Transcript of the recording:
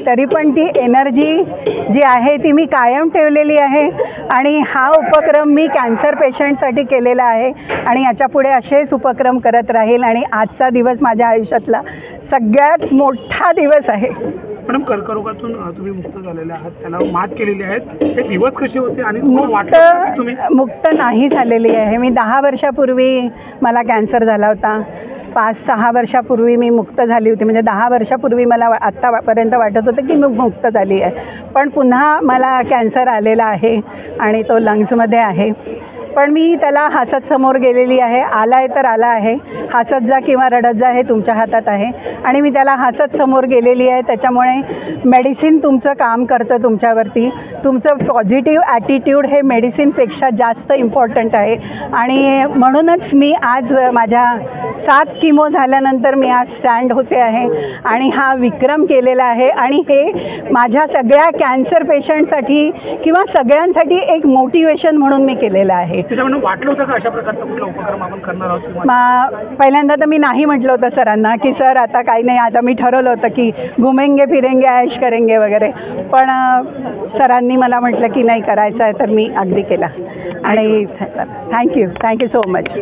तरी पण ती एनर्जी जी आहे ती मी कायम ठेवलेली आहे आणि हा उपक्रम मी कॅन्सर पेशंटसाठी केलेला आहे आणि याच्यापुढे असेच उपक्रम करत राहील आणि आजचा दिवस माझ्या आयुष्यातला सगळ्यात मोठा दिवस आहे। मॅडम, कर्करोगातून तुम्ही मुक्त झालेले आहात, त्याला मात केलेली आहेत, हे दिवस कसे होते आणि तुम्हाला वाटलं की तुम्ही मुक्त नाही झालेली आहे? मी 10 वर्षापूर्वी मला कॅन्सर झाला होता। 5-6 वर्षापूर्वी मी मुक्त झाली होती, म्हणजे 10 वर्षापूर्वी मला आत्तापर्यंत वाटत होतं की मी मुक्त झाली आहे, पण पुन्हा मला कॅन्सर आलेला आहे आणि तो लंग्समध्ये आहे। पण मी त्याला हसत समोर गेलेली आहे। आला आहे तर आला आहे, हसत जा किंवा रडत जा हे तुमच्या हातात आहे आणि मी त्याला हसत समोर गेलेली आहे। त्याच्यामुळे मेडिसिन तुमचं काम करतं तुमच्यावरती, तुमचं पॉझिटिव्ह ॲटिट्यूड हे मेडिसिनपेक्षा जास्त इम्पॉर्टंट आहे आणि म्हणूनच मी आज माझ्या 7 किमो झाल्यानंतर मी आज स्टँड होते आहे आणि हा विक्रम केलेला आहे आणि हे माझ्या सगळ्या कॅन्सर पेशंटसाठी किंवा सगळ्यांसाठी एक मोटिवेशन म्हणून मी केलेलं आहे। त्याच्यामुळे वाटलं होतं का अशा प्रकारचा कुठला उपक्रम आपण करणार आहोत? पहिल्यांदा तर मी नाही म्हटलं होतं सरांना की सर आता काही नाही, आता मी ठरवलं होतं की घुमेंगे फिरेंगे ऐश करेंगे वगैरे, पण सरांनी मला म्हटलं की नाही करायचं आहे तर मी अगदी केला आणि थँक्यू सो मच।